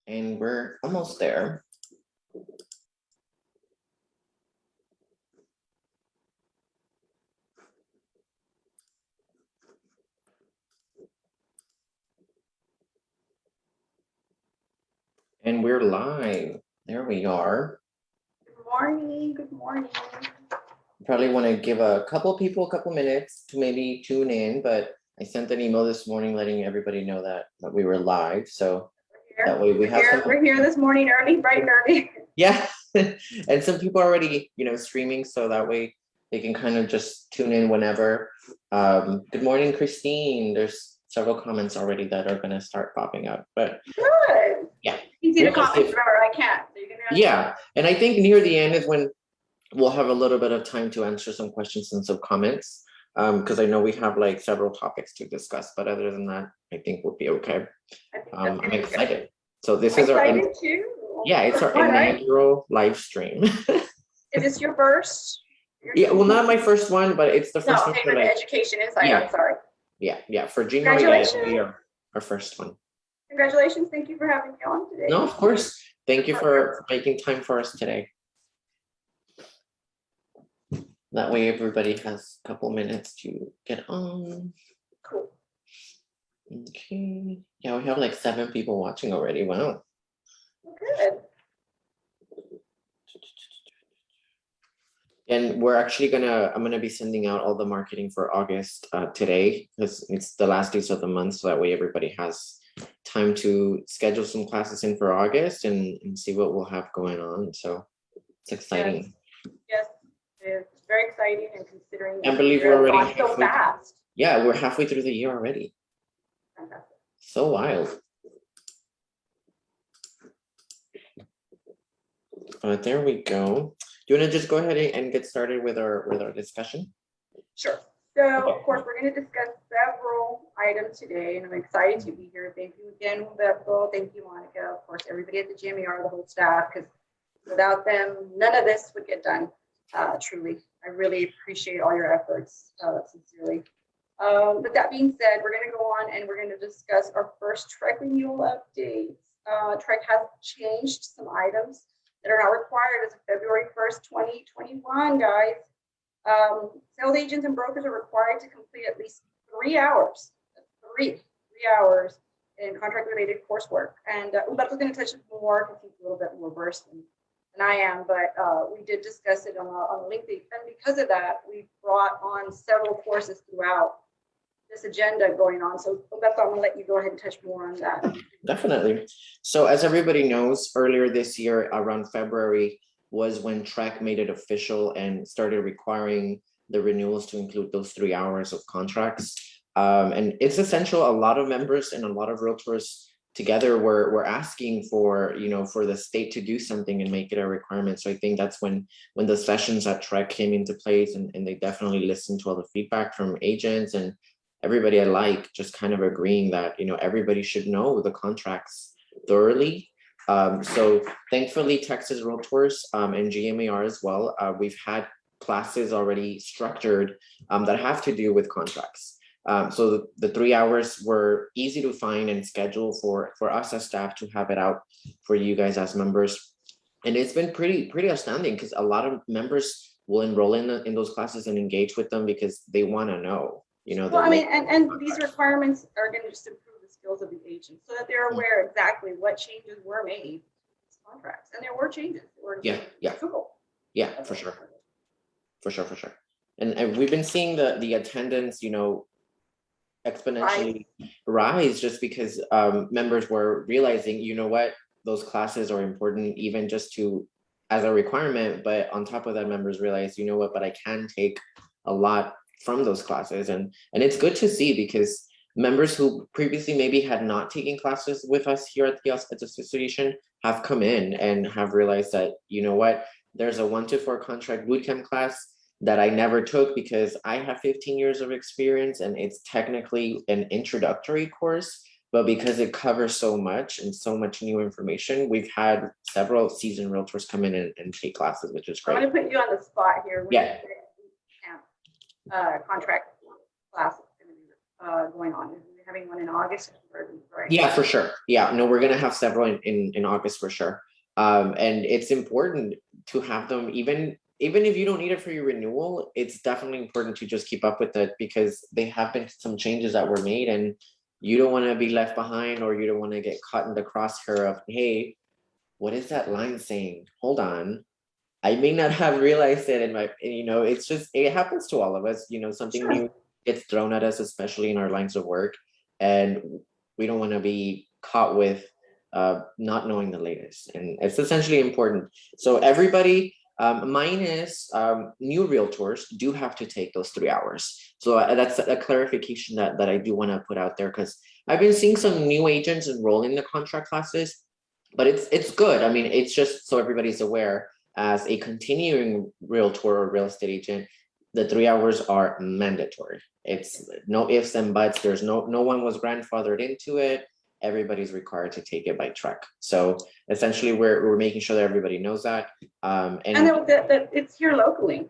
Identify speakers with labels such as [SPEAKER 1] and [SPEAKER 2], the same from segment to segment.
[SPEAKER 1] And we're almost there. And we're live. There we are.
[SPEAKER 2] Good morning. Good morning.
[SPEAKER 1] Probably want to give a couple people a couple minutes to maybe tune in, but I sent an email this morning letting everybody know that we were live. So that way
[SPEAKER 2] we're here this morning early, bright and early.
[SPEAKER 1] Yeah. And some people are already, streaming, so that way they can kind of just tune in whenever. Good morning, Christine. There's several comments already that are going to start popping up, but
[SPEAKER 2] good.
[SPEAKER 1] Yeah.
[SPEAKER 2] Easy to comment, remember, I can't. So you can
[SPEAKER 1] yeah. And I think near the end is when we'll have a little bit of time to answer some questions and some comments. Because I know we have like several topics to discuss, but other than that, I think we'll be okay. I'm excited. Good. So this is our
[SPEAKER 2] too.
[SPEAKER 1] Yeah, it's our inaugural live stream.
[SPEAKER 2] Is this your first?
[SPEAKER 1] Yeah, well, not my first one, but it's the first one
[SPEAKER 2] for the education inside. I'm sorry.
[SPEAKER 1] Yeah, for GMAR, yeah, our first one.
[SPEAKER 2] Congratulations! Thank you for having me on today.
[SPEAKER 1] No, of course. Thank you for making time for us today. That way, everybody has a couple minutes to get on.
[SPEAKER 2] Cool.
[SPEAKER 1] Okay. Yeah, we have like 7 people watching already. Wow.
[SPEAKER 2] Good.
[SPEAKER 1] And we're actually I'm gonna be sending out all the marketing for August today, because it's the last days of the month, so that way everybody has time to schedule some classes in for August and see what we'll have going on. So it's exciting.
[SPEAKER 2] Yes, it's very exciting, and considering
[SPEAKER 1] I believe we're already
[SPEAKER 2] so fast.
[SPEAKER 1] Yeah, we're halfway through the year already.
[SPEAKER 2] Fantastic.
[SPEAKER 1] So wild. There we go. Do you want to just go ahead and get started with our discussion?
[SPEAKER 2] Sure. So, of course, we're going to discuss several items today, and I'm excited to be here. Thank you again, Humberto. Thank you, Monica. Of course, everybody at the GMAR, the whole staff, because without them, none of this would get done. Truly, I really appreciate all your efforts, sincerely. With that being said, we're going to go on and we're going to discuss our first TREC renewal updates. TREC has changed some items that are now required as of February 1st, 2021, guys. Sales agents and brokers are required to complete at least 3 hours, three hours in contract-related coursework. And Humberto's going to touch it more because he's a little bit more versed than I am, but we did discuss it on the link. And because of that, we brought on several courses throughout this agenda going on. So Humberto, I'm going to let you go ahead and touch more on that.
[SPEAKER 1] Definitely. So as everybody knows, earlier this year, around February, was when TREC made it official and started requiring the renewals to include those 3 hours of contracts. And it's essential. A lot of members and a lot of realtors together were asking for, for the state to do something and make it a requirement. So I think that's when the sessions at TREC came into place, and they definitely listened to all the feedback from agents and everybody alike, just kind of agreeing that, everybody should know the contracts thoroughly. So thankfully, Texas Realtors and GMAR as well, we've had classes already structured that have to do with contracts. So the 3 hours were easy to find and schedule for us as staff to have it out for you guys as members. And it's been pretty outstanding, because a lot of members will enroll in those classes and engage with them because they want to know.
[SPEAKER 2] Well, I mean, and these requirements are going to just improve the skills of the agent so that they're aware exactly what changes were made in these contracts. And there were changes. Cool.
[SPEAKER 1] Yeah, for sure. And we've been seeing the attendance, exponentially rise just because members were realizing, what, those classes are important, even just as a requirement. But on top of that, members realize, what, but I can take a lot from those classes. And it's good to see, because members who previously maybe had not taken classes with us here at the association have come in and have realized that, what, there's a 1 to 4 contract bootcamp class that I never took because I have 15 years of experience, and it's technically an introductory course, but because it covers so much and so much new information, we've had several seasoned realtors come in and take classes, which is great.
[SPEAKER 2] I'm going to put you on the spot here.
[SPEAKER 1] Yeah.
[SPEAKER 2] Contract class going on. We're having one in August, right? right?
[SPEAKER 1] Yeah, for sure. Yeah, no, we're gonna have several in August for sure. And it's important to have them, even if you don't need it for your renewal, it's definitely important to just keep up with it because they have been some changes that were made and you don't want to be left behind or you don't want to get caught in the crosshair of, hey, what is that line saying? Hold on. I may not have realized it in my, it's just, it happens to all of us, something
[SPEAKER 2] Sure.
[SPEAKER 1] new gets thrown at us, especially in our lines of work. And we don't want to be caught with not knowing the latest. And it's essentially important. So everybody, minus new realtors, do have to take those 3 hours. So that's a clarification that I do want to put out there because I've been seeing some new agents enroll in the contract classes, but it's good. I mean, it's just so everybody's aware. As a continuing realtor or real estate agent, the 3 hours are mandatory. It's no ifs and buts. There's no one was grandfathered into it. Everybody's required to take it by TREC. So essentially, we're making sure that everybody knows that.
[SPEAKER 2] And that it's here locally.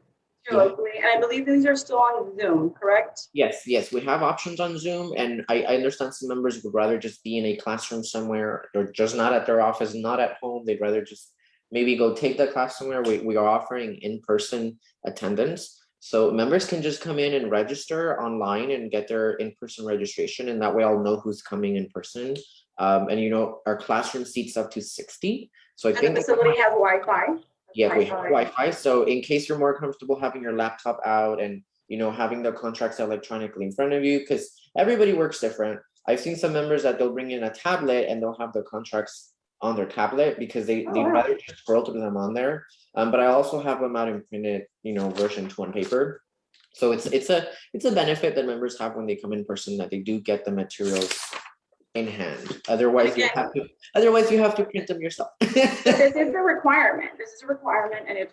[SPEAKER 2] Locally, and I believe these are still on Zoom, correct?
[SPEAKER 1] Yes, we have options on Zoom, and I understand some members would rather just be in a classroom somewhere or just not at their office, not at home. They'd rather just maybe go take the class somewhere. We are offering in-person attendance. So members can just come in and register online and get their in-person registration. And that way I'll know who's coming in person. And our classroom seats up to 60. So I think
[SPEAKER 2] the facility has Wi-Fi.
[SPEAKER 1] Yeah, we have Wi-Fi. So in case you're more comfortable having your laptop out and having the contracts electronically in front of you, because everybody works different. I've seen some members that they'll bring in a tablet and they'll have the contracts on their tablet because they'd rather just scroll through them on there. But I also have them out in printed, version 2 on paper. So it's a benefit that members have when they come in person, that they do get the materials in hand. Otherwise you have to print them yourself.
[SPEAKER 2] This is a requirement. And if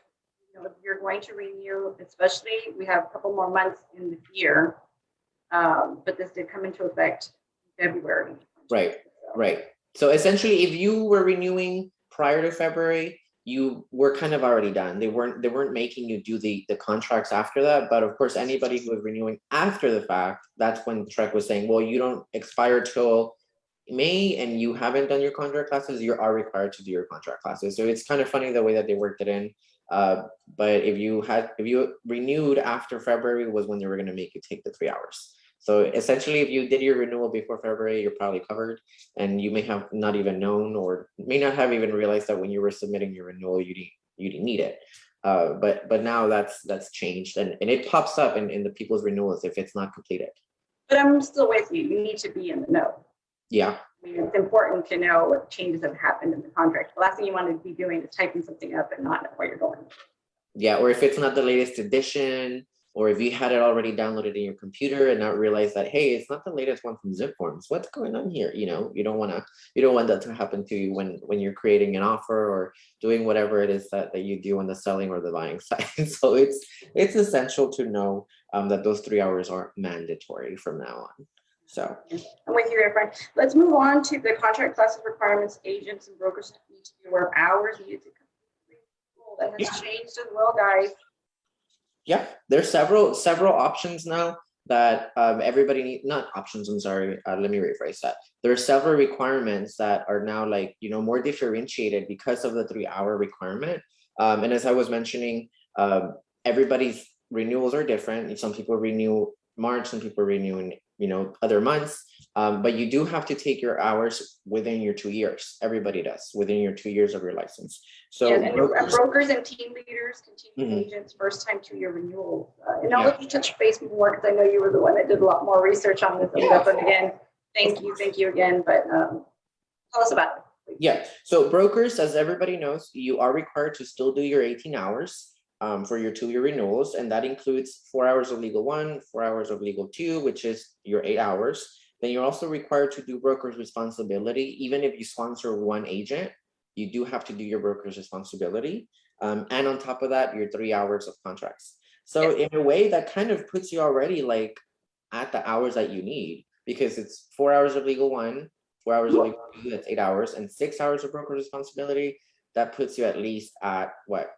[SPEAKER 2] you're going to renew, especially we have a couple more months in the year, but this did come into effect in February.
[SPEAKER 1] Right. So essentially, if you were renewing prior to February, you were kind of already done. They weren't making you do the contracts after that. But of course, anybody who was renewing after the fact, that's when TREC was saying, well, you don't expire till May and you haven't done your contract classes, you are required to do your contract classes. So it's kind of funny the way that they worked it in. But if you renewed after February was when they were going to make you take the 3 hours. So essentially, if you did your renewal before February, you're probably covered, and you may have not even known or may not have even realized that when you were submitting your renewal, you didn't need it. But now that's changed, and it pops up in the people's renewals if it's not completed.
[SPEAKER 2] But I'm still with you. You need to be in the know.
[SPEAKER 1] Yeah.
[SPEAKER 2] I mean, it's important to know what changes have happened in the contract. The last thing you want to be doing is typing something up and not know where you're going.
[SPEAKER 1] Yeah, or if it's not the latest edition, or if you had it already downloaded in your computer and not realize that, hey, it's not the latest one from Zip Forms. What's going on here? You don't want that to happen to you when you're creating an offer or doing whatever it is that you do on the selling or the buying side. So it's essential to know that those 3 hours are mandatory from now on. So
[SPEAKER 2] I'm with you, my friend. Let's move on to the contract classes requirements. Agents and brokers need to be aware of hours needed to complete. That has changed as well, guys.
[SPEAKER 1] Yeah, there's several options now that everybody needs. Not options, I'm sorry, let me rephrase that. There are several requirements that are now more differentiated because of the 3 hour requirement. And as I was mentioning, everybody's renewals are different. Some people renew March, some people renew in other months, but you do have to take your hours within your 2 years. Everybody does within your 2 years of your license. So
[SPEAKER 2] and brokers and team leaders, continuing agents, first time 2 year renewals. And I'll let you touch base more because I know you were the one that did a lot more research on this. And again, thank you again. But tell us about it, please.
[SPEAKER 1] Yeah. So brokers, as everybody knows, you are required to still do your 18 hours. For your 2 year renewals, and that includes 4 hours of legal 1, 4 hours of legal 2, which is your 8 hours. Then you're also required to do broker's responsibility. Even if you sponsor one agent, you do have to do your broker's responsibility. And on top of that, your 3 hours of contracts. So in a way, that kind of puts you already at the hours that you need, because it's 4 hours of legal 1, 4 hours of legal 2, that's 8 hours, and 6 hours of broker's responsibility. That puts you at least at what?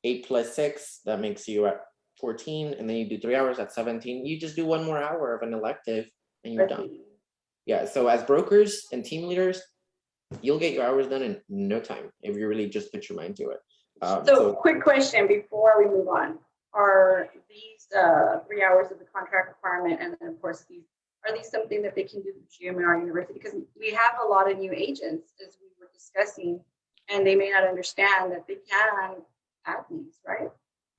[SPEAKER 1] 8 plus 6, that makes you at 14, and then you do 3 hours at 17. You just do 1 more hour of an elective and you're done. Yeah, so as brokers and team leaders, you'll get your hours done in no time if you really just put your mind to it.
[SPEAKER 2] So quick question before we move on. Are these 3 hours of the contract requirement, and then of course are these something that they can do through GMAR University? Because we have a lot of new agents, as we were discussing, and they may not understand that they can add these, right?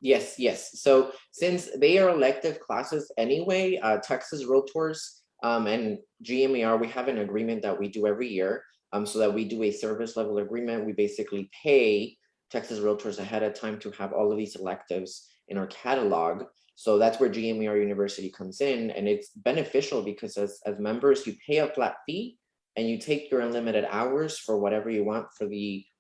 [SPEAKER 1] Yes, yes. So since they are elective classes anyway, Texas Realtors and GMAR, we have an agreement that we do every year. So that we do a service level agreement. We basically pay Texas Realtors ahead of time to have all of these electives in our catalog. So that's where GMAR University comes in, and it's beneficial because as members, you pay a flat fee and you take your unlimited hours for whatever you want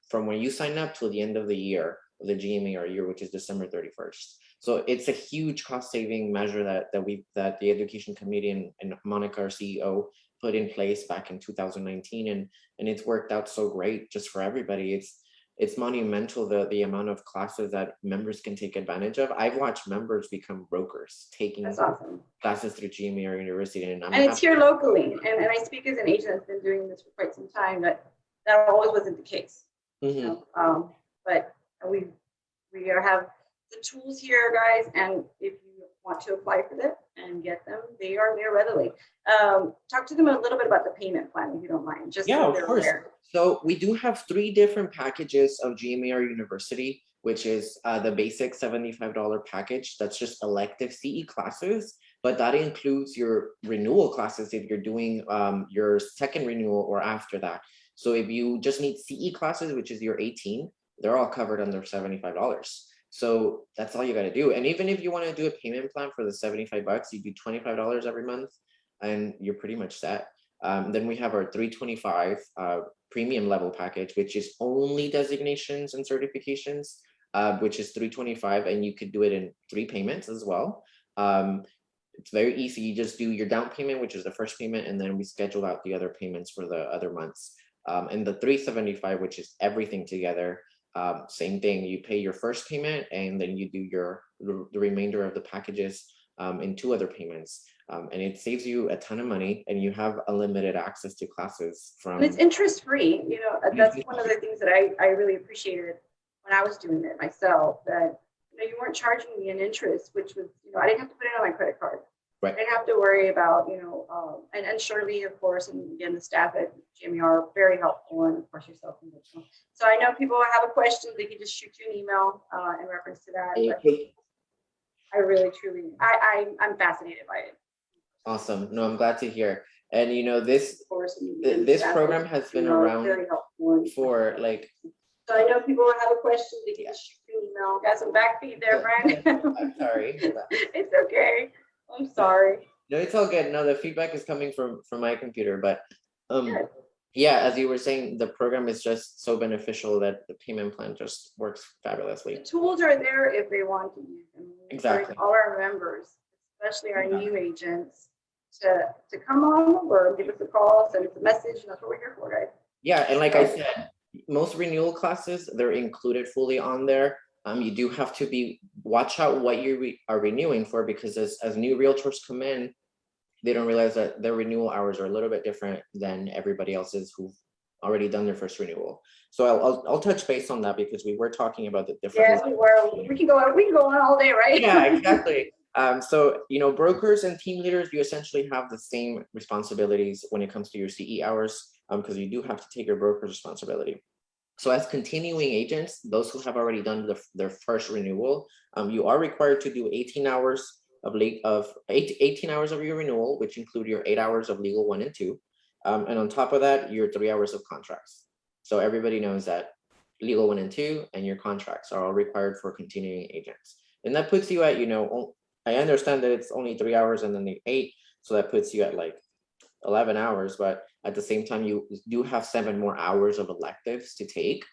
[SPEAKER 1] from when you sign up till the end of the year of the GMAR year, which is December 31st. So it's a huge cost saving measure that the Education Committee and Monica, our CEO, put in place back in 2019, and it's worked out so great just for everybody. It's monumental the amount of classes that members can take advantage of. I've watched members become brokers taking
[SPEAKER 2] awesome.
[SPEAKER 1] classes through GMAR University, and
[SPEAKER 2] it's here locally. And I speak as an agent that's been doing this for quite some time. That always wasn't the case. You know? But we have the tools here, guys, and if you want to apply for them and get them, they are there readily. Talk to them a little bit about the payment plan, if you don't mind. Just
[SPEAKER 1] yeah,
[SPEAKER 2] so
[SPEAKER 1] of course.
[SPEAKER 2] Aware.
[SPEAKER 1] So we do have 3 different packages of GMAR University, which is the basic $75 package. That's just elective CE classes, but that includes your renewal classes if you're doing your second renewal or after that. So if you just need CE classes, which is your 18, they're all covered under $75. So that's all you got to do. And even if you want to do a payment plan for the $75, you do $25 every month and you're pretty much set. Then we have our 325 premium level package, which is only designations and certifications, which is 325, and you could do it in 3 payments as well. It's very easy. You just do your down payment, which is the first payment, and then we schedule out the other payments for the other months. And the 375, which is everything together, same thing. You pay your first payment, and then you do the remainder of the packages in 2 other payments. And it saves you a ton of money, and you have unlimited access to classes from.
[SPEAKER 2] And it's interest free. You know, that's one of the things that I really appreciated when I was doing it myself. That you weren't charging me an interest, which was I didn't have to put it on my credit card.
[SPEAKER 1] Right.
[SPEAKER 2] I didn't have to worry about and Shirley, of course, and again the staff at GMAR are very helpful, and of course yourself. So I know people have a question, they can just shoot you an email in reference to that. But I really, truly, I'm fascinated by it.
[SPEAKER 1] Awesome. No, I'm glad to hear. And this program has been around for like.
[SPEAKER 2] So I know people have a question, they can just shoot you an email. Got some back feed there, Brandon.
[SPEAKER 1] I'm sorry.
[SPEAKER 2] It's okay. I'm sorry.
[SPEAKER 1] No, it's all good. No, the feedback is coming from my computer, but yeah, as you were saying, the program is just so beneficial that the payment plan just works fabulously.
[SPEAKER 2] The tools are there if they want to use them.
[SPEAKER 1] Exactly.
[SPEAKER 2] All our members, especially our new agents, to come on over, give us a call, send us a message, and that's what we're here for, guys.
[SPEAKER 1] Yeah, and like I said, most renewal classes, they're included fully on there. You do have to watch out what you are renewing for, because as new realtors come in, they don't realize that their renewal hours are a little bit different than everybody else's who've already done their first renewal. So I'll touch base on that, because we were talking about the different.
[SPEAKER 2] Yes, we were. We can go on all day, right?
[SPEAKER 1] Yeah, exactly. So brokers and team leaders, you essentially have the same responsibilities when it comes to your CE hours, because you do have to take your broker's responsibility. So as continuing agents, those who have already done their first renewal, you are required to do 18 hours of 18 hours of your renewal, which include your 8 hours of legal 1 and 2. And on top of that, your 3 hours of contracts. So everybody knows that legal 1 and 2 and your contracts are all required for continuing agents. And that puts you at, I understand that it's only 3 hours and then the 8. So that puts you at like 11 hours, but at the same time, you do have 7 more hours of electives to take.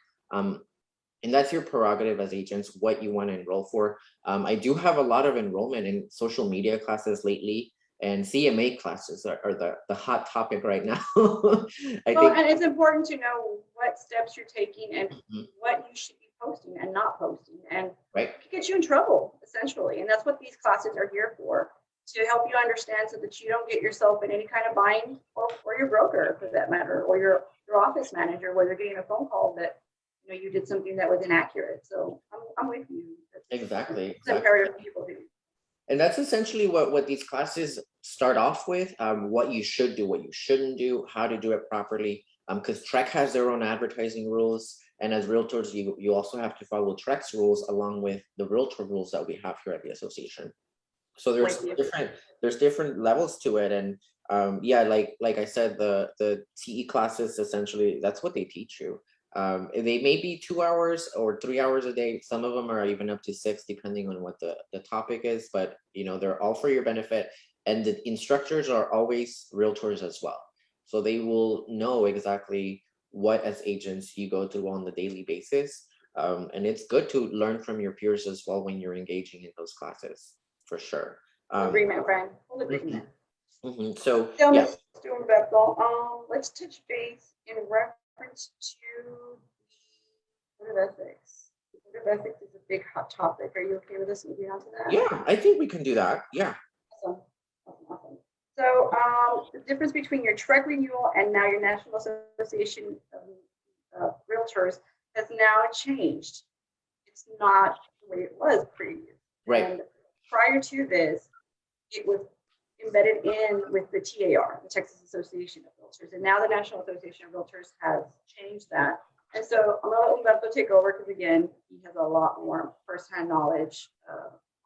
[SPEAKER 1] And that's your prerogative as agents, what you want to enroll for. I do have a lot of enrollment in social media classes lately, and CMA classes are the hot topic right now.
[SPEAKER 2] And it's important to know what steps you're taking and what you should be posting and not posting, and it could get you in trouble, essentially. And that's what these classes are here for. to help you understand so that you don't get yourself in any kind of bind, or your broker for that matter, or your office manager, where they're getting a phone call that you did something that was inaccurate. So I'm with you.
[SPEAKER 1] Exactly.
[SPEAKER 2] It's imperative people do.
[SPEAKER 1] And that's essentially what these classes start off with, what you should do, what you shouldn't do, how to do it properly. Because TREC has their own advertising rules. And as realtors, you also have to follow TREC's rules along with the realtor rules that we have here at the association. So there's different levels to it. And yeah, like I said, the TE classes, essentially, that's what they teach you. They may be 2 hours or 3 hours a day. Some of them are even up to 6, depending on what the topic is, but they're all for your benefit. And the instructors are always realtors as well. So they will know exactly what, as agents, you go through on the daily basis. And it's good to learn from your peers as well when you're engaging in those classes, for sure.
[SPEAKER 2] Agreement, friend. Full agreement.
[SPEAKER 1] So
[SPEAKER 2] yeah,
[SPEAKER 1] yeah.
[SPEAKER 2] Mr. Umberto, let's touch base in reference to the code of ethics. The code of ethics is a big hot topic. Are you okay with us moving on to that?
[SPEAKER 1] Yeah, I think we can do that. Yeah.
[SPEAKER 2] Awesome. So the difference between your TREC renewal and now your National Association of Realtors has now changed. It's not the way it was previously.
[SPEAKER 1] Right.
[SPEAKER 2] And prior to this, it was embedded in with the TAR, the Texas Association of Realtors. And now the National Association of Realtors has changed that. And so I'm going to let Umberto take over because, again, he has a lot more firsthand knowledge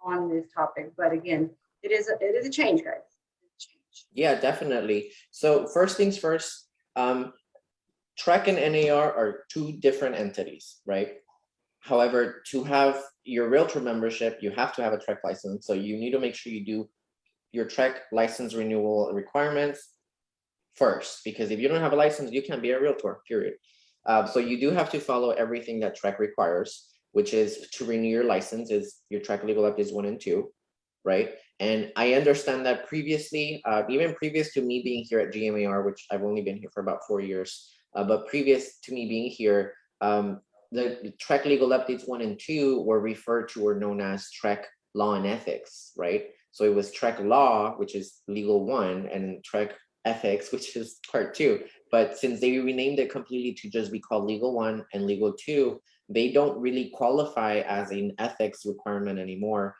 [SPEAKER 2] on this topic. But again, it is a change, guys.
[SPEAKER 1] Yeah, definitely. So first things first, TREC and NAR are two different entities, right? However, to have your realtor membership, you have to have a TREC license. So you need to make sure you do your TREC license renewal requirements first, because if you don't have a license, you can't be a realtor, period. So you do have to follow everything that TREC requires, which is to renew your license is your TREC legal updates 1 and 2, right? And I understand that previously, even previous to me being here at GMAR, which I've only been here for about 4 years, but previous to me being here, the TREC legal updates 1 and 2 were referred to or known as TREC law and ethics, right? So it was TREC law, which is legal 1, and TREC ethics, which is part 2. But since they renamed it completely to just be called legal 1 and legal 2, they don't really qualify as an ethics requirement anymore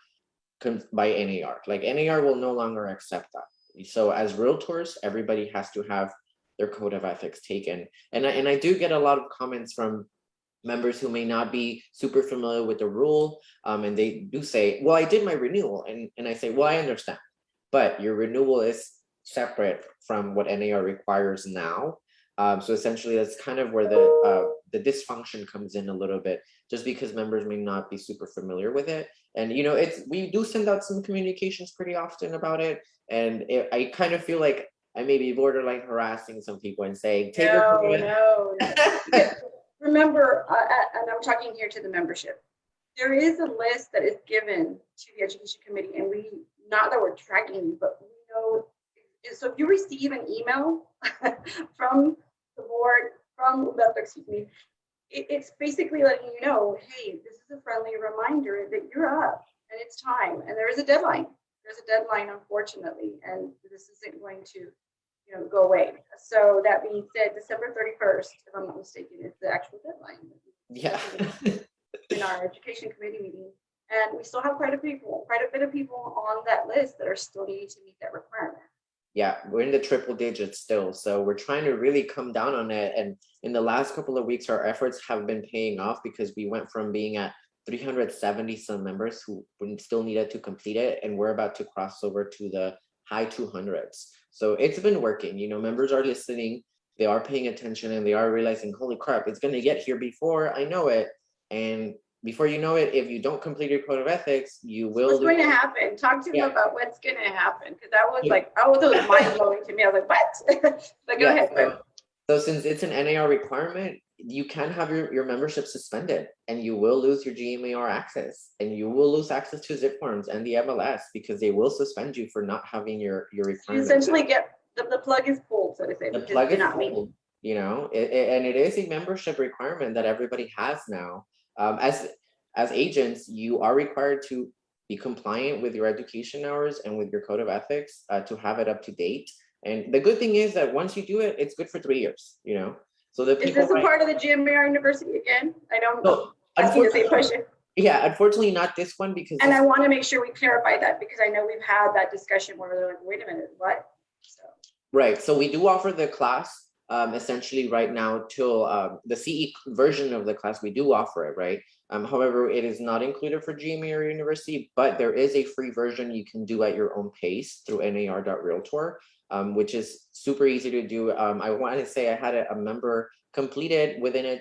[SPEAKER 1] by NAR. Like NAR will no longer accept that. So as realtors, everybody has to have their code of ethics taken. And I do get a lot of comments from members who may not be super familiar with the rule, and they do say, well, I did my renewal, and I say, well, I understand, but your renewal is separate from what NAR requires now. So essentially, that's kind of where the dysfunction comes in a little bit, just because members may not be super familiar with it. And we do send out some communications pretty often about it, and I kind of feel like I may be borderline harassing some people and saying, take
[SPEAKER 2] no. Remember, and I'm talking here to the membership, there is a list that is given to the education committee, and not that we're tracking you, but we know. So if you receive an email from the board, it's basically letting you know, hey, this is a friendly reminder that you're up and it's time, and there is a deadline. There's a deadline, unfortunately, and this isn't going to go away. So that being said, December 31st, if I'm not mistaken, is the actual deadline.
[SPEAKER 1] Yeah.
[SPEAKER 2] In our education committee meeting, and we still have quite a bit of people on that list that are still needing to meet that requirement.
[SPEAKER 1] Yeah, we're in the triple digits still, so we're trying to really come down on it. And in the last couple of weeks, our efforts have been paying off, because we went from being at 370 some members who still needed to complete it, and we're about to cross over to the high 200s. So it's been working. Members are listening, they are paying attention, and they are realizing, holy crap, it's going to get here before I know it. And before you know it, if you don't complete your code of ethics, you will.
[SPEAKER 2] What's going to happen? Talk to them about what's going to happen, because that was was mind blowing to me. I was like, what? But go ahead.
[SPEAKER 1] So since it's an NAR requirement, you can have your membership suspended, and you will lose your GMAR access, and you will lose access to zip forms and the MLS, because they will suspend you for not having your requirement.
[SPEAKER 2] You essentially get the plug is pulled, so to say.
[SPEAKER 1] The plug is pulled. And it is a membership requirement that everybody has now. As agents, you are required to be compliant with your education hours and with your code of ethics to have it up to date. And the good thing is that once you do it, it's good for 3 years, you know? So the people—
[SPEAKER 2] Is this a part of the GMAR University again? I don't
[SPEAKER 1] No,
[SPEAKER 2] asking the same question.
[SPEAKER 1] Yeah, unfortunately not this one because—
[SPEAKER 2] And I want to make sure we clarify that because I know we've had that discussion where they're like, wait a minute, what? So.
[SPEAKER 1] Right, so we do offer the class essentially right now till the CE version of the class, we do offer it, right? However, it is not included for GMAR University, but there is a free version you can do at your own pace through nar.realtor, which is super easy to do. I want to say I had a member completed within a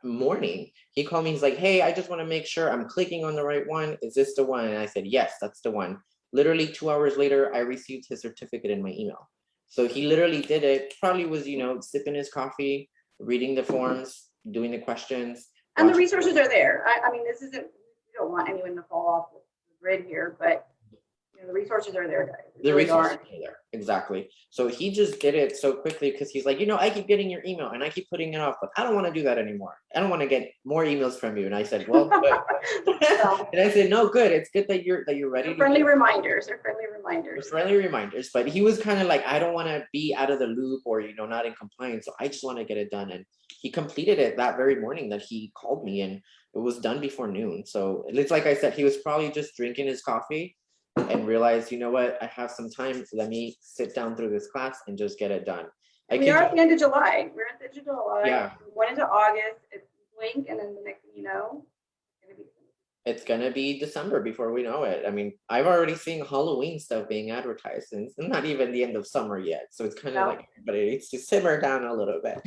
[SPEAKER 1] morning. He called me, he's like, hey, I just want to make sure I'm clicking on the right one. Is this the one? And I said, yes, that's the one. Literally 2 hours later, I received his certificate in my email. So he literally did it, probably was, you know, sipping his coffee, reading the forms, doing the questions.
[SPEAKER 2] And the resources are there. I mean, this isn't, we don't want anyone to fall off the grid here, but you know, the resources are there, guys.
[SPEAKER 1] The resources are there, exactly. So he just did it so quickly because he's like, you know, I keep getting your email and I keep putting it off, but I don't want to do that anymore. I don't want to get more emails from you. And I said, well, good. And I said, no, good. It's good that you're ready.
[SPEAKER 2] Friendly reminders. They're friendly reminders.
[SPEAKER 1] Friendly reminders. But he was kind of like, I don't want to be out of the loop or, you know, not in compliance. So I just want to get it done. And he completed it that very morning that he called me, and it was done before noon. So it's like I said, he was probably just drinking his coffee and realized, you know what, I have some time, let me sit down through this class and just get it done.
[SPEAKER 2] We are at the end of July. We're at the end of July.
[SPEAKER 1] Yeah.
[SPEAKER 2] We went into August, it's blink, and then the next thing you know,
[SPEAKER 1] it's gonna be December before we know it. I mean, I've already seen Halloween stuff being advertised, and it's not even the end of summer yet. So it's kind of like everybody needs to simmer down a little bit.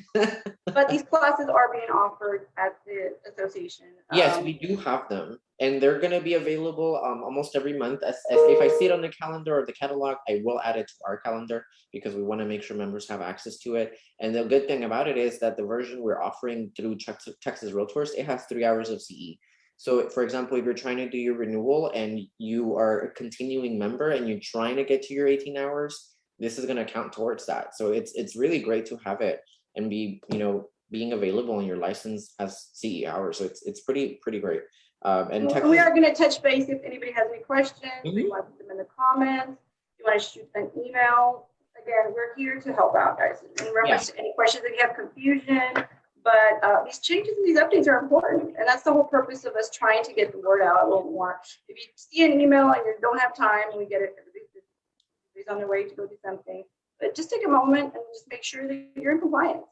[SPEAKER 2] But these classes are being offered at the association.
[SPEAKER 1] Yes, we do have them, and they're gonna be available almost every month. As if I see it on the calendar or the catalog, I will add it to our calendar because we want to make sure members have access to it. And the good thing about it is that the version we're offering through Texas Realtors, it has 3 hours of CE. So for example, if you're trying to do your renewal and you are a continuing member and you're trying to get to your 18 hours, this is going to count towards that. So it's really great to have it and be, you know, being available in your license as CE hours. So it's pretty great. And
[SPEAKER 2] we are going to touch base if anybody has any questions. You want to put them in the comments. You want to shoot an email. Again, we're here to help out, guys. And remember, any questions if you have confusion. But these changes and these updates are important, and that's the whole purpose of us trying to get the word out a little more. If you see an email and you don't have time, we get it. Everybody's on their way to go do something, but just take a moment and just make sure that you're in compliance.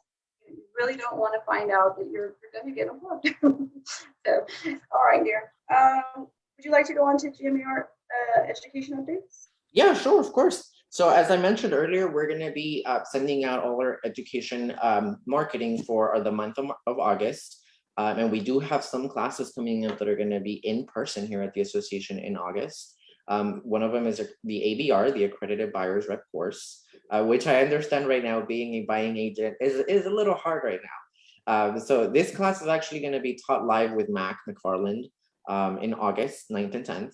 [SPEAKER 2] You really don't want to find out that you're going to get unplugged. So, all right, dear. Would you like to go on to GMAR education updates?
[SPEAKER 1] Yeah, sure, of course. So as I mentioned earlier, we're going to be sending out all our education marketing for the month of August. And we do have some classes coming up that are going to be in person here at the association in August. One of them is the ABR, the Accredited Buyer's Rep course, which I understand right now being a buying agent is a little hard right now. So this class is actually going to be taught live with McAllen in August 9th and 10th.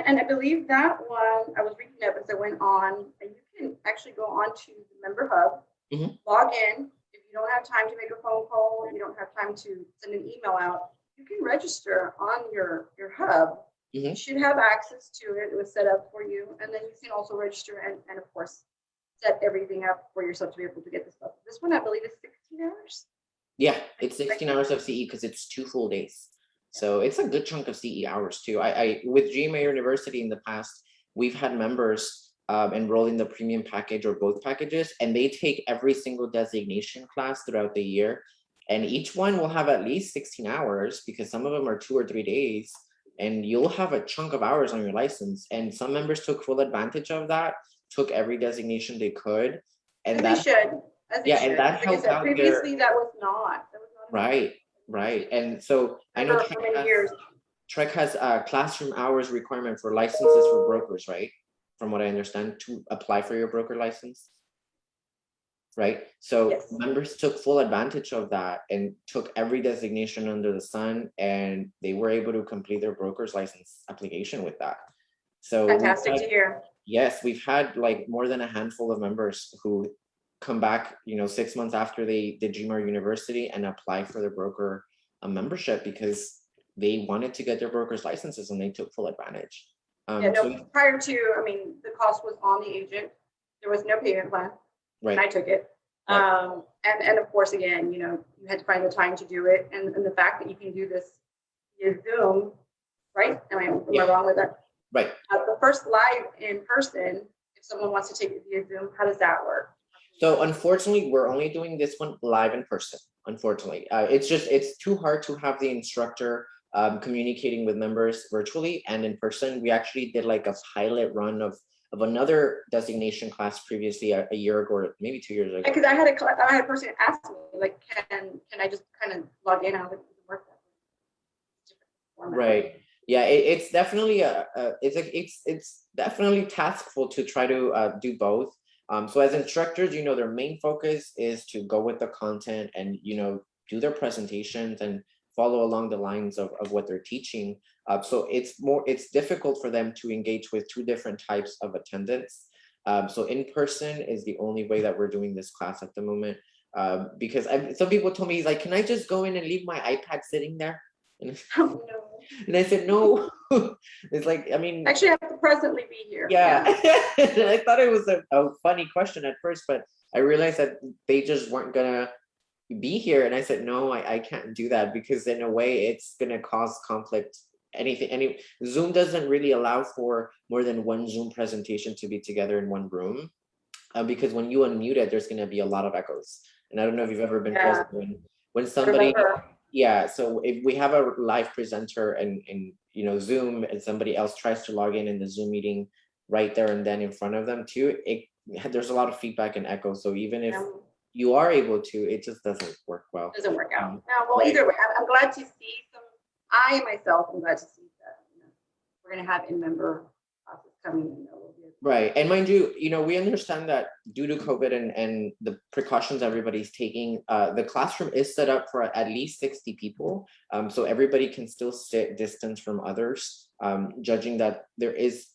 [SPEAKER 2] And I believe that one, I was reading up as I went on, and you can actually go on to the member hub, log in. If you don't have time to make a phone call, or you don't have time to send an email out, you can register on your hub. You should have access to it. It was set up for you. And then you can also register and of course, set everything up for yourself to be able to get this stuff. This one, I believe, is 16 hours.
[SPEAKER 1] Yeah, it's 16 hours of CE because it's 2 full days. So it's a good chunk of CE hours too. I with GMAR University in the past, we've had members enroll in the premium package or both packages, and they take every single designation class throughout the year. And each one will have at least 16 hours because some of them are 2 or 3 days, and you'll have a chunk of hours on your license. And some members took full advantage of that, took every designation they could. And that
[SPEAKER 2] should.
[SPEAKER 1] And that helped out
[SPEAKER 2] previously that was not.
[SPEAKER 1] Right. Right. And so I know TREC has a classroom hours requirement for licenses for brokers, right? From what I understand, to apply for your broker license. Right. So members took full advantage of that and took every designation under the sun, and they were able to complete their broker's license application with that. So
[SPEAKER 2] fantastic to hear.
[SPEAKER 1] Yes, we've had like more than a handful of members who come back, 6 months after they did GMAR University and apply for their broker membership because they wanted to get their broker's licenses and they took full advantage.
[SPEAKER 2] Yeah, no, prior to, I mean, the cost was on the agent. There was no payment plan.
[SPEAKER 1] Right.
[SPEAKER 2] And I took it.
[SPEAKER 1] Right.
[SPEAKER 2] And of course, again, you know, you had to find the time to do it. And the fact that you can do this via Zoom, right? Am I wrong with that?
[SPEAKER 1] Right.
[SPEAKER 2] The first live in person, if someone wants to take it via Zoom, how does that work?
[SPEAKER 1] So unfortunately, we're only doing this one live in person. Unfortunately, it's too hard to have the instructor communicating with members virtually and in person. We actually did like a pilot run of another designation class previously a year ago, or maybe 2 years ago.
[SPEAKER 2] Because I had a person ask me, like, can I just kind of log in? I was like, it work that way.
[SPEAKER 1] Right. Yeah, it's definitely it's definitely taskful to try to do both. So as instructors, you know, their main focus is to go with the content and, you know, do their presentations and follow along the lines of what they're teaching. So it's difficult for them to engage with two different types of attendance. So in person is the only way that we're doing this class at the moment. Because some people told me, like, can I just go in and leave my iPad sitting there? And,
[SPEAKER 2] Oh, no.
[SPEAKER 1] and I said, no. It's like, I mean,
[SPEAKER 2] actually, I have to presently be here.
[SPEAKER 1] yeah. I thought it was a funny question at first, but I realized that they just weren't gonna be here. And I said, no, I can't do that, because in a way it's gonna cause conflict. Zoom doesn't really allow for more than one Zoom presentation to be together in one room, because when you unmute it, there's gonna be a lot of echoes. And I don't know if you've ever been present when somebody, yeah, so if we have a live presenter and you know, Zoom, and somebody else tries to log in the Zoom meeting right there and then in front of them too, there's a lot of feedback and echo. So even if you are able to, it just doesn't work well.
[SPEAKER 2] Doesn't work out. No, well, either way, I'm glad to see I myself am glad to see that, you know, we're going to have in-member classes coming in.
[SPEAKER 1] Right. And mind you, you know, we understand that due to COVID and the precautions everybody's taking, the classroom is set up for at least 60 people. So everybody can still sit distance from others, judging that there is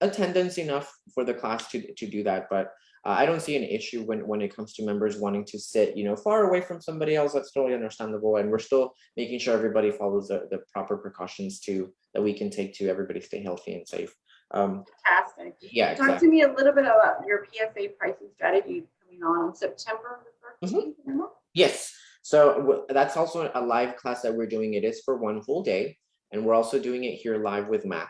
[SPEAKER 1] attendance enough for the class to do that. But I don't see an issue when it comes to members wanting to sit, you know, far away from somebody else. That's totally understandable. And we're still making sure everybody follows the proper precautions that we can take to everybody stay healthy and safe.
[SPEAKER 2] Fantastic.
[SPEAKER 1] Yeah,
[SPEAKER 2] talk to me a little bit about your PSA pricing strategy coming on September the 13th.
[SPEAKER 1] Yes, so that's also a live class that we're doing. It is for one full day, and we're also doing it here live with Mac,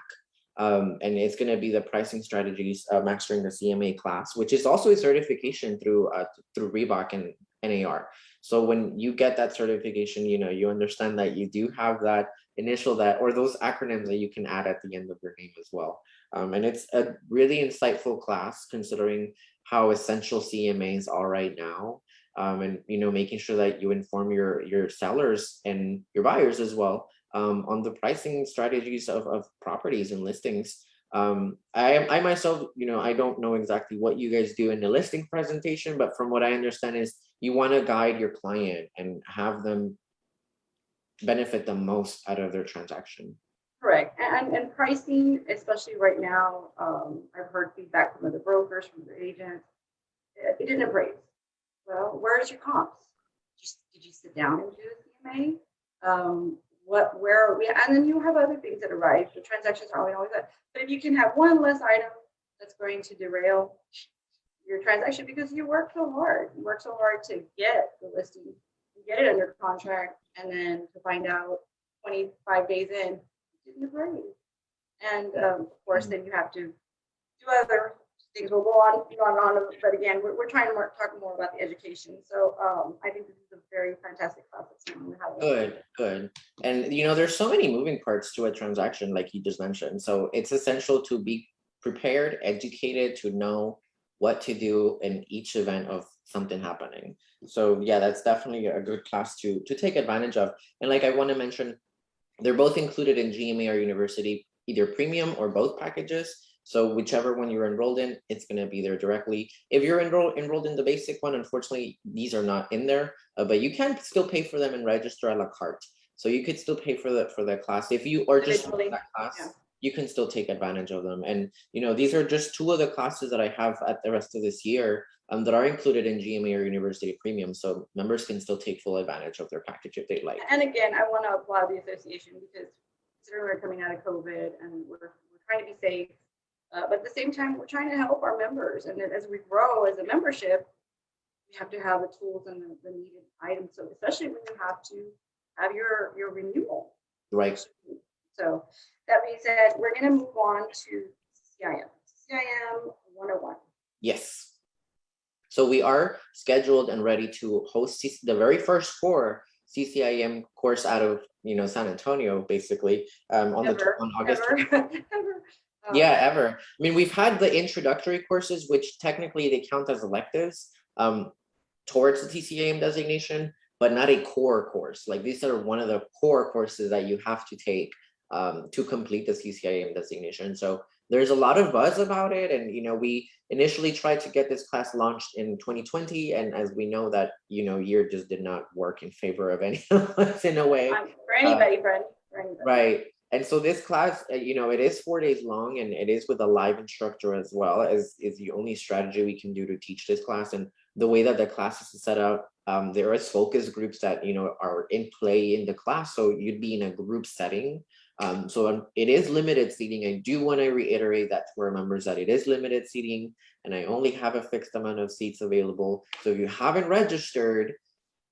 [SPEAKER 1] and it's going to be the pricing strategies, mastering the CMA class, which is also a certification through Reebok and NAR. So when you get that certification, you know, you understand that you do have that initial or those acronyms that you can add at the end of your name as well. And it's a really insightful class considering how essential CMAs are right now. And, you know, making sure that you inform your sellers and your buyers as well on the pricing strategies of properties and listings. I myself, you know, I don't know exactly what you guys do in the listing presentation, but from what I understand is you want to guide your client and have them benefit the most out of their transaction.
[SPEAKER 2] Correct. And pricing, especially right now, I've heard feedback from other brokers, from the agents. It didn't appraise. Well, where's your comps? Did you sit down and do the CMA? Where are we? And then you have other things that arise. The transactions aren't always that. But if you can have one less item that's going to derail your transaction because you work so hard. You work so hard to get the listing, to get it under contract, and then to find out 25 days in, it didn't appraise. And of course, then you have to do other things. We'll go on and on. But again, we're trying to talk more about the education. So I think this is a very fantastic class.
[SPEAKER 1] Good. And you know, there's so many moving parts to a transaction, like you just mentioned. So it's essential to be prepared, educated, to know what to do in each event of something happening. So yeah, that's definitely a good class to take advantage of. And like I want to mention, they're both included in GMAR University, either premium or both packages. So whichever one you're enrolled in, it's going to be there directly. If you're enrolled in the basic one, unfortunately, these are not in there, but you can still pay for them and register a la carte. So you could still pay for the class. If you are just in that class, you can still take advantage of them. And you know, these are just two of the classes that I have at the rest of this year that are included in GMAR University Premium. So members can still take full advantage of their package if they'd like.
[SPEAKER 2] And again, I want to applaud the association because considering we're coming out of COVID and we're trying to be safe. But at the same time, we're trying to help our members. And as we grow as a membership, you have to have the tools and the needed items. So especially when you have to have your renewal.
[SPEAKER 1] Right.
[SPEAKER 2] So that being said, we're going to move on to CCIM. CCIM 101.
[SPEAKER 1] Yes. So we are scheduled and ready to host the very first core CCIM course out of San Antonio, basically on August.
[SPEAKER 2] Ever.
[SPEAKER 1] Yeah, ever. I mean, we've had the introductory courses, which technically they count as electives towards the TCIM designation, but not a core course. Like these are one of the core courses that you have to take to complete the CCIM designation. So there's a lot of buzz about it. And, we initially tried to get this class launched in 2020. And as we know that, year just did not work in favor of any of us in a way.
[SPEAKER 2] For anybody, for anybody.
[SPEAKER 1] Right. And so this class, it is 4 days long, and it is with a live instructor as well, as is the only strategy we can do to teach this class. And the way that the class is set up, there is focus groups that, are in play in the class. So you'd be in a group setting. So it is limited seating. I do want to reiterate that to our members that it is limited seating, and I only have a fixed amount of seats available. So if you haven't registered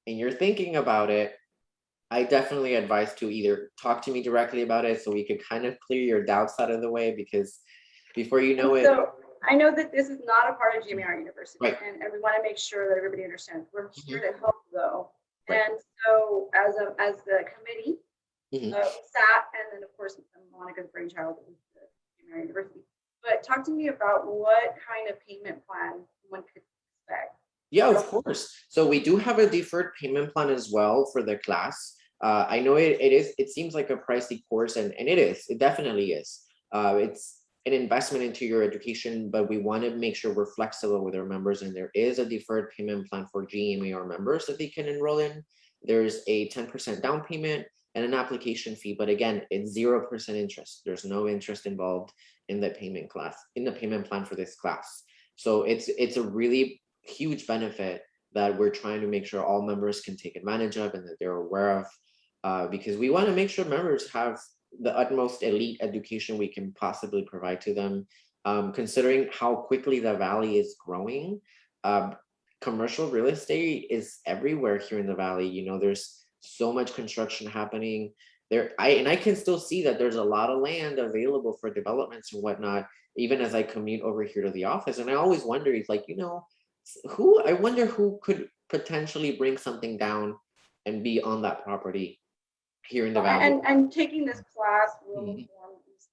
[SPEAKER 1] and you're thinking about it, I definitely advise to either talk to me directly about it so we could kind of clear your doubts out of the way, because before you know it.
[SPEAKER 2] So I know that this is not a part of GMAR University,
[SPEAKER 1] right.
[SPEAKER 2] and we want to make sure that everybody understands. We're here to help, though.
[SPEAKER 1] Right.
[SPEAKER 2] And so as the committee, we sat, and then of course Monica's brainchild is the GMAR University. But talk to me about what kind of payment plan one could expect.
[SPEAKER 1] Yeah, of course. So we do have a deferred payment plan as well for the class. I know it seems like a pricey course, and it definitely is. It's an investment into your education, but we want to make sure we're flexible with our members, and there is a deferred payment plan for GMAR members that they can enroll in. There's a 10% down payment and an application fee, but again, it's 0% interest. There's no interest involved in the payment plan for this class. So it's a really huge benefit that we're trying to make sure all members can take advantage of and that they're aware of, because we want to make sure members have the utmost elite education we can possibly provide to them. Considering how quickly the Valley is growing, commercial real estate is everywhere here in the Valley. There's so much construction happening there. I can still see that there's a lot of land available for developments and whatnot, even as I commute over here to the office. And I always wonder, it's like, I wonder who could potentially bring something down and be on that property here in the Valley.
[SPEAKER 2] And taking this class will inform these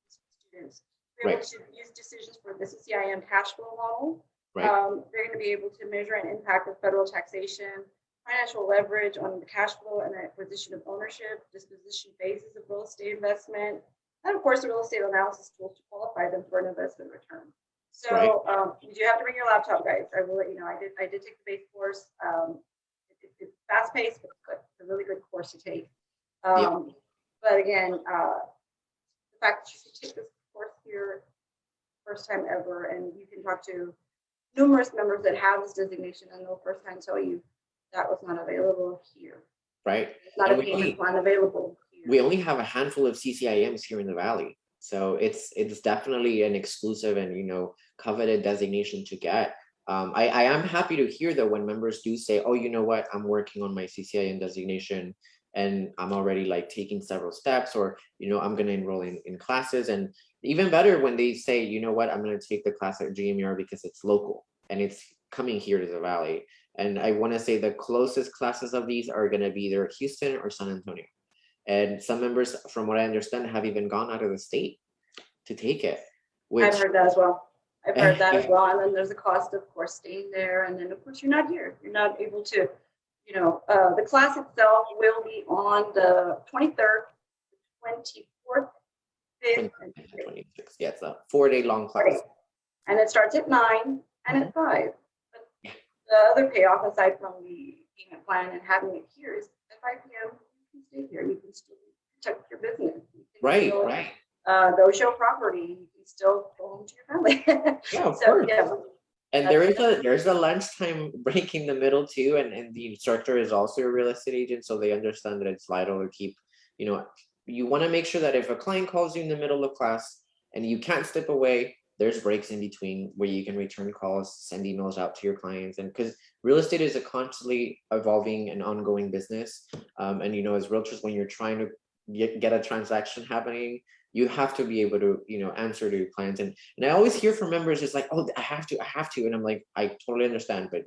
[SPEAKER 2] students. They're able to use decisions for the CCIM cash flow model.
[SPEAKER 1] Right.
[SPEAKER 2] They're going to be able to measure and impact of federal taxation, financial leverage on the cash flow and the acquisition of ownership, disposition phases of real estate investment, and of course the real estate analysis tools to qualify them for an investment return. So you do have to bring your laptop, guys. I will let you know. I did take the base course. It's fast paced, but it's a really good course to take. But again, the fact that you can take this course here first time ever, and you can talk to numerous members that have this designation, and they'll first time tell you that was not available here.
[SPEAKER 1] Right.
[SPEAKER 2] It's not a payment plan available here.
[SPEAKER 1] We only have a handful of CCIMs here in the Valley. So it's definitely an exclusive and coveted designation to get. I am happy to hear that when members do say, oh, you know what, I'm working on my CCIM designation and I'm already like taking several steps, or I'm going to enroll in classes. And even better when they say, you know what, I'm going to take the class at GMAR because it's local and it's coming here to the Valley. And I want to say the closest classes of these are going to be either Houston or San Antonio. And some members, from what I understand, have even gone out of the state to take it.
[SPEAKER 2] I've heard that as well. And then there's a cost, of course, staying there. And then, of course, you're not here. You're not able to, the class itself will be on the 23rd, 24th, 5th, and
[SPEAKER 1] 26th. Yeah, it's a 4-day long class.
[SPEAKER 2] And it starts at 9 and at 5. But the other payoff, aside from the payment plan and having it here, is at 5 p.m. Stay here. You can still protect your business.
[SPEAKER 1] Right.
[SPEAKER 2] Go show property. You can still go home to your family.
[SPEAKER 1] Yeah, of course. Yeah. And there's a lunchtime break in the middle too, and the instructor is also a real estate agent, so they understand that it's vital to keep. You want to make sure that if a client calls you in the middle of class and you can't step away, there's breaks in between where you can return calls, send emails out to your clients. And because real estate is a constantly evolving and ongoing business. And, as realtors, when you're trying to get a transaction happening, you have to be able to, answer to your clients. And I always hear from members, it's like, oh, I have to. And I'm like, I totally understand, but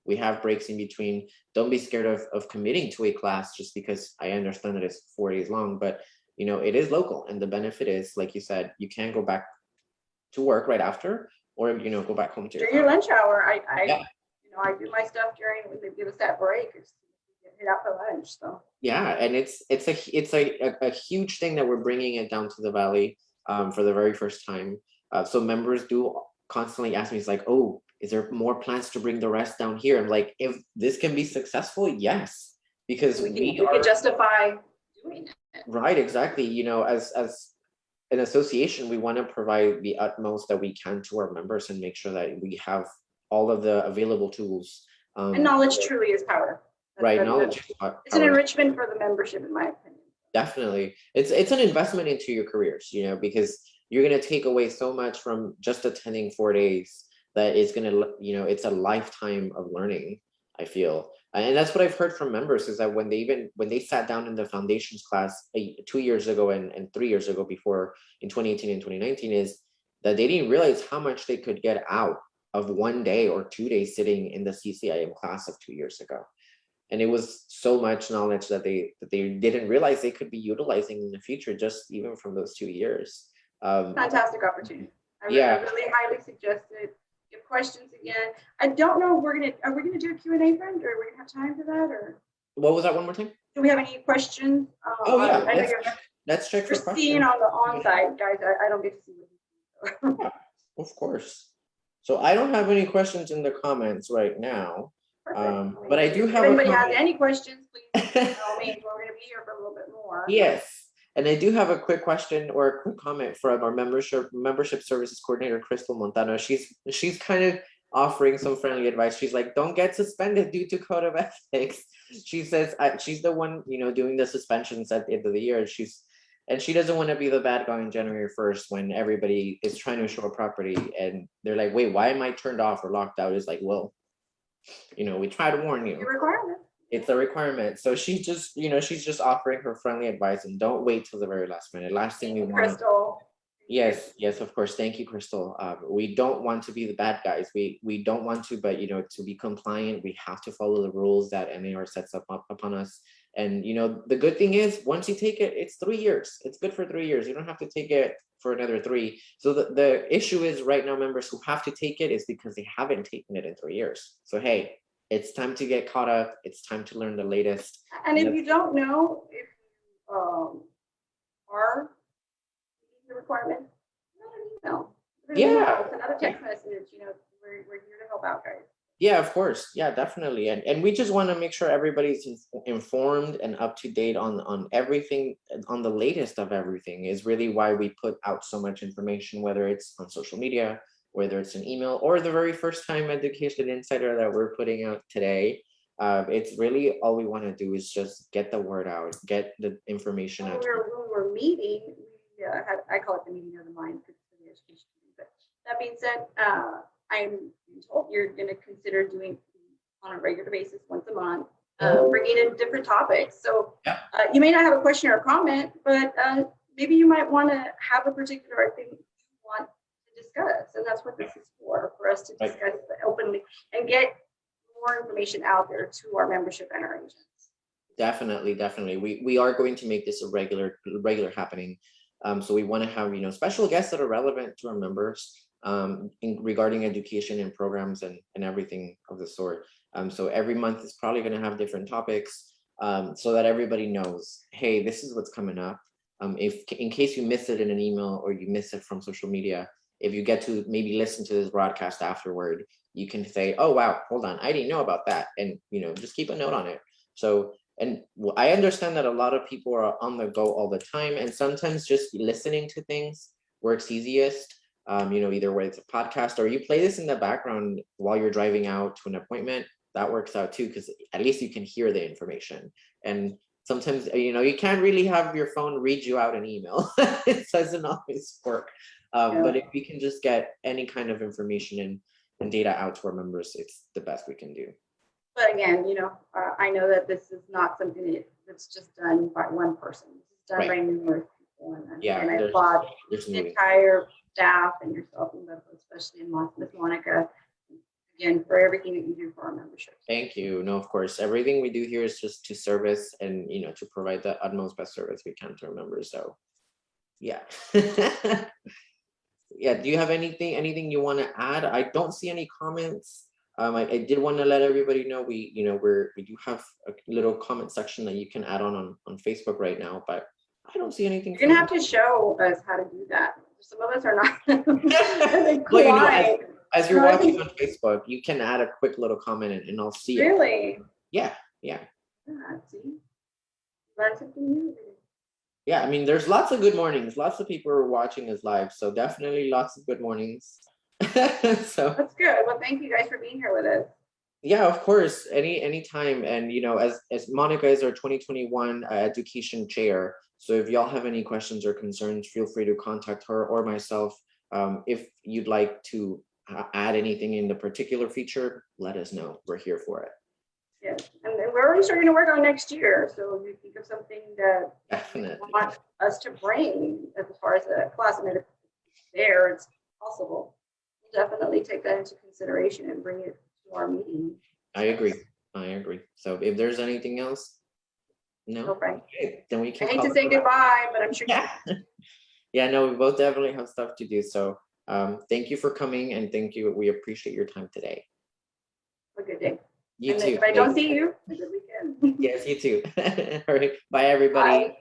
[SPEAKER 1] we have breaks in between. Don't be scared of committing to a class just because I understand that it's 4 days long, but it is local. And the benefit is, like you said, you can go back to work right after, or go back home to
[SPEAKER 2] during your lunch hour. I do my stuff during when they give us that break. It's hit out for lunch. So
[SPEAKER 1] yeah, and it's a huge thing that we're bringing it down to the valley for the very first time. So members do constantly ask me, it's like, oh, is there more plans to bring the rest down here? I'm like, if this can be successful, yes, because we
[SPEAKER 2] can justify doing it.
[SPEAKER 1] Right, exactly. As an association, we want to provide the utmost that we can to our members and make sure that we have all of the available tools.
[SPEAKER 2] And knowledge truly is power.
[SPEAKER 1] Right, knowledge is power.
[SPEAKER 2] It's an enrichment for the membership, in my opinion.
[SPEAKER 1] Definitely. It's an investment into your careers, because you're going to take away so much from just attending 4 days that it's going to, it's a lifetime of learning, I feel. And that's what I've heard from members, is that when they sat down in the foundations class 2 years ago and 3 years ago before, in 2018 and 2019, is that they didn't realize how much they could get out of 1 day or 2 days sitting in the CCIM class of 2 years ago. And it was so much knowledge that they didn't realize they could be utilizing in the future, just even from those 2 years.
[SPEAKER 2] Fantastic opportunity. I really highly suggest it. Give questions again. I don't know. Are we gonna do a Q&A, friend, or are we gonna have time for that? Or
[SPEAKER 1] what was that one more time?
[SPEAKER 2] Do we have any questions?
[SPEAKER 1] Let's check for questions.
[SPEAKER 2] Seeing on the on-site, guys. I don't get to see what you see.
[SPEAKER 1] Of course. So I don't have any questions in the comments right now. But I do have.
[SPEAKER 2] If anybody has any questions, please. We're going to be here for a little bit more.
[SPEAKER 1] Yes, and I do have a quick question or a quick comment from our membership services coordinator, Crystal Montano. She's kind of offering some friendly advice. She's like, don't get suspended due to code of ethics. She says she's the one doing the suspensions at the end of the year. She doesn't want to be the bad guy on January 1st when everybody is trying to show a property and they're like, wait, why am I turned off or locked out? It's like, well, we try to warn you. It's a requirement. So she's just offering her friendly advice, and don't wait till the very last minute. Last thing we want.
[SPEAKER 2] Crystal.
[SPEAKER 1] Yes, of course. Thank you, Crystal. We don't want to be the bad guys. We don't want to, but to be compliant, we have to follow the rules that MAR sets up upon us. And the good thing is, once you take it, it's 3 years. It's good for 3 years. You don't have to take it for another 3. So the issue is right now, members who have to take it is because they haven't taken it in 3 years. So hey, it's time to get caught up. It's time to learn the latest.
[SPEAKER 2] And if you don't know if you are meeting the requirement, send an email. Send another text message. We're here to help out, guys.
[SPEAKER 1] Yeah, of course. Yeah, definitely. And we just want to make sure everybody's informed and up to date on everything, on the latest of everything, is really why we put out so much information, whether it's on social media, whether it's an email, or the very first time education insider that we're putting out today. It's really all we want to do is just get the word out, get the information out.
[SPEAKER 2] When we're meeting, I call it the meeting of the mind because it's the education. But that being said, I'm told you're going to consider doing on a regular basis once a month, bringing in different topics. So you may not have a question or a comment, but maybe you might want to have a particular thing you want to discuss. And that's what this is for us to discuss openly and get more information out there to our membership and our agents. Definitely.
[SPEAKER 1] We are going to make this a regular happening. So we want to have, special guests that are relevant to our members. Regarding education and programs and everything of the sort. So every month is probably going to have different topics so that everybody knows, hey, this is what's coming up. If in case you miss it in an email or you miss it from social media, if you get to maybe listen to this broadcast afterward, you can say, oh, wow, hold on, I didn't know about that. And, just keep a note on it. So, and I understand that a lot of people are on the go all the time, and sometimes just listening to things works easiest. Either way it's a podcast or you play this in the background while you're driving out to an appointment, that works out too, because at least you can hear the information. And sometimes, you can't really have your phone read you out an email. It doesn't always work. But if we can just get any kind of information and data out to our members, it's the best we can do.
[SPEAKER 2] But again, I know that this is not something that's just done by one person. It's done by numerous people. And I applaud the entire staff and yourself, and especially in Miss Monica, again, for everything that you do for our membership.
[SPEAKER 1] Thank you. No, of course, everything we do here is just to service and, to provide the utmost best service we can to our members. So, yeah. Yeah. Do you have anything you want to add? I don't see any comments. I did want to let everybody know we do have a little comment section that you can add on Facebook right now, but I don't see anything.
[SPEAKER 2] You're gonna have to show us how to do that. Some of us are not.
[SPEAKER 1] Well, as you're watching on Facebook, you can add a quick little comment and I'll see it.
[SPEAKER 2] Really?
[SPEAKER 1] Yeah.
[SPEAKER 2] See, learn something new.
[SPEAKER 1] Yeah, I mean, there's lots of good mornings. Lots of people are watching us live, so definitely lots of good mornings. So
[SPEAKER 2] that's good. Well, thank you guys for being here with us.
[SPEAKER 1] Yeah, of course, anytime. And as Monica is our 2021 education chair, so if y'all have any questions or concerns, feel free to contact her or myself. If you'd like to add anything in the particular feature, let us know. We're here for it.
[SPEAKER 2] Yes, and we're already starting to work on next year. So if you think of something that you want us to bring as far as a class, and if it's there, it's possible. We'll definitely take that into consideration and bring it to our meeting.
[SPEAKER 1] I agree. So if there's anything else, no,
[SPEAKER 2] okay.
[SPEAKER 1] Then we can.
[SPEAKER 2] I hate to say goodbye, but I'm sure.
[SPEAKER 1] Yeah, no, we both definitely have stuff to do. So thank you for coming, and thank you. We appreciate your time today.
[SPEAKER 2] Have a good day.
[SPEAKER 1] You too.
[SPEAKER 2] If I don't see you, have a good weekend.
[SPEAKER 1] Yes, you too. All right. Bye, everybody.
[SPEAKER 2] Bye.